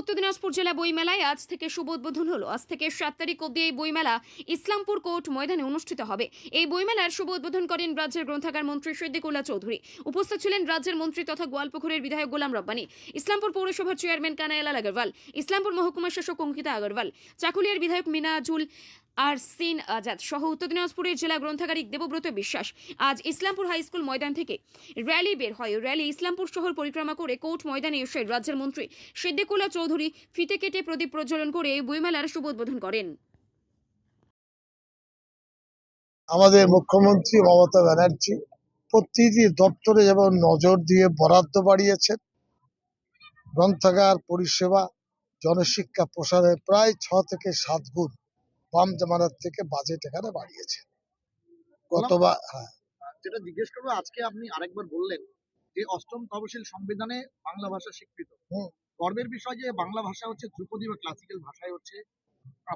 উত্তর দিনাজপুর জেলা বইমেলায় আজ থেকে শুভ উদ্বোধন হলো। আজ থেকে 7 তারিখ অবধি এই বইমেলা ইসলামপুর কোর্ট ময়দানে অনুষ্ঠিত হবে। এই বইমেলার শুভ উদ্বোধন করেন রাজ্যের গ্রন্থাগার মন্ত্রী সিদ্দিকুল্লাহ চৌধুরী। উপস্থিত ছিলেন রাজ্যের মন্ত্রী তথা গোয়ালপুকুরের বিধায়ক গোলাম রব্বানী, ইসলামপুর পৌরসভার চেয়ারম্যান কানাইলাল আগরওয়াল, ইসলামপুর মহকুমা শাসক অঙ্কিতা আগরওয়াল, চাকুলিয়ার বিধায়ক মিনাজুল আর সিন আজাদ সহ উত্তর দিনাজপুরের জেলা গ্রন্থাগারিক দেবব্রত বিশ্বাস। আজ ইসলামপুর হাই স্কুল ময়দান থেকে র্যালি বের হয়। র্যালি ইসলামপুর শহর পরিক্রমা করে কোর্ট ময়দানে এসে রাজ্যের মন্ত্রী সিদ্দিকুল্লাহ চৌধুরী ফিতে কেটে প্রদীপ প্রজ্বলন করে এই বইমেলার শুভ উদ্বোধন করেন। আমাদের মুখ্যমন্ত্রী মমতা ব্যানার্জি প্রতিটি দপ্তরে যেমন নজর দিয়ে বরাদ্দ বাড়িয়েছেন, গ্রন্থাগার পরিষেবা জনশিক্ষা প্রসারে প্রায় 6 থেকে 7 গুণ বাম জামানার থেকে বাজেট এখানে বাড়িয়েছে। গতবার যেটা জিজ্ঞেস করবো, আজকে আপনি আরেকবার বললেন যে অষ্টম তফসিল সংবিধানে বাংলা ভাষা স্বীকৃত। গর্বের বিষয় যে বাংলা ভাষা হচ্ছে ধ্রুপদী বা ক্লাসিক্যাল ভাষায় হচ্ছে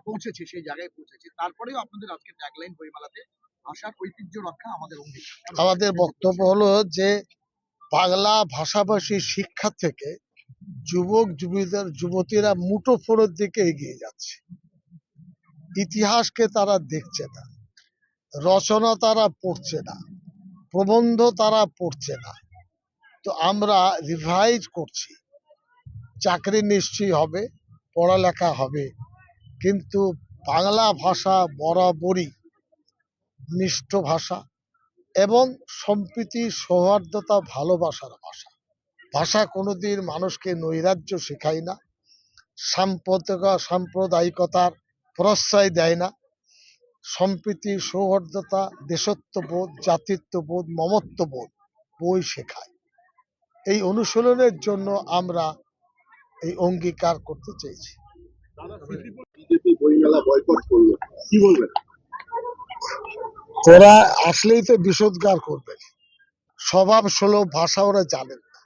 পৌঁছেছে, সেই জায়গায় পৌঁছেছে। তারপরেও আপনাদের আজকে ট্যাগলাইন বইমেলাতে ভাষার ঐতিহ্য রক্ষা আমাদের অঙ্গীকার। আমাদের বক্তব্য হলো যে বাংলা ভাষাভাষী শিক্ষা থেকে যুবক যুবতীরা মুঠোফোনের দিকে এগিয়ে যাচ্ছে। ইতিহাসকে তারা দেখছে না, রচনা তারা পড়ছে না, প্রবন্ধ তারা পড়ছে না। তো আমরা রিভাইজ করছি, চাকরি নিশ্চয়ই হবে, পড়ালেখা হবে, কিন্তু বাংলা ভাষা বরাবরই মিষ্ট ভাষা এবং সম্প্রীতি, সৌহার্দ্যতা, ভালোবাসার ভাষা। ভাষা কোনোদিন মানুষকে নৈরাজ্য শেখায় না, সাম্প্রদায়িকতার প্রশ্রয় দেয় না। সম্প্রীতি, সৌহার্দ্যতা, দেশত্ববোধ, জাতিত্ববোধ, মমত্ববোধ বই শেখায়। এই অনুশীলনের জন্য আমরা এই অঙ্গীকার করতে চেয়েছি। ওরা আসলেই তো বিষোদ্গার করবে, স্বভাব সুলভ ভাষা ওরা জানেন না।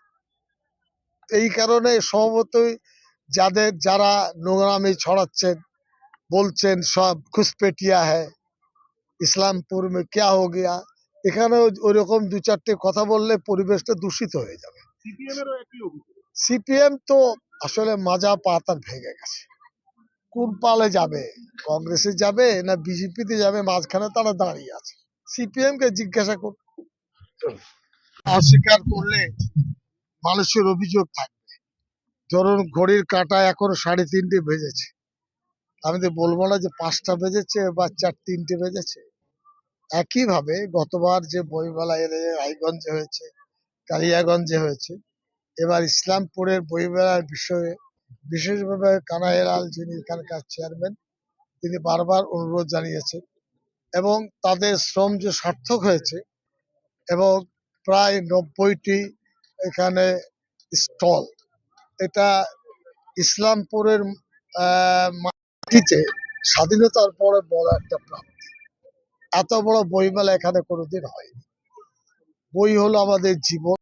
এই কারণে স্বভাবতই যারা নোংরামি ছড়াচ্ছেন, বলছেন সব ঘুষপেটিয়া হ্যায়, ইসলামপুর মে ক্যা হো গিয়া, এখানে ওইরকম 2-4টে কথা বললে পরিবেশটা দূষিত হয়ে যাবে। সিপিএম তো আসলে মাজা পাতা ভেঙে গেছে। কোন পালে যাবে, কংগ্রেসে যাবে না বিজেপিতে যাবে, মাঝখানে তারা দাঁড়িয়ে আছে। সিপিএম কে জিজ্ঞাসা করুন। অস্বীকার করলে মানুষের অভিযোগ থাকবে। ধরুন ঘড়ির কাঁটা এখন 3:30 বেজেছে, আমি তো বলবো না যে 5টা বেজেছে বা 4-3টে বেজেছে। একইভাবে গতবার যে বইমেলা রায়গঞ্জে হয়েছে, কালিয়াগঞ্জে হয়েছে, এবার ইসলামপুরের বইমেলার বিষয়ে বিশেষভাবে কানাইলাল, যিনি এখানকার চেয়ারম্যান, তিনি বারবার অনুরোধ জানিয়েছেন এবং তাদের শ্রম যে সার্থক হয়েছে এবং প্রায় 90টি এখানে স্টল, এটা ইসলামপুরের মাটিতে স্বাধীনতার পরে বড় একটা প্রাপ্তি। এত বড় বইমেলা এখানে কোনোদিন হয়নি। বই হলো আমাদের জীবন।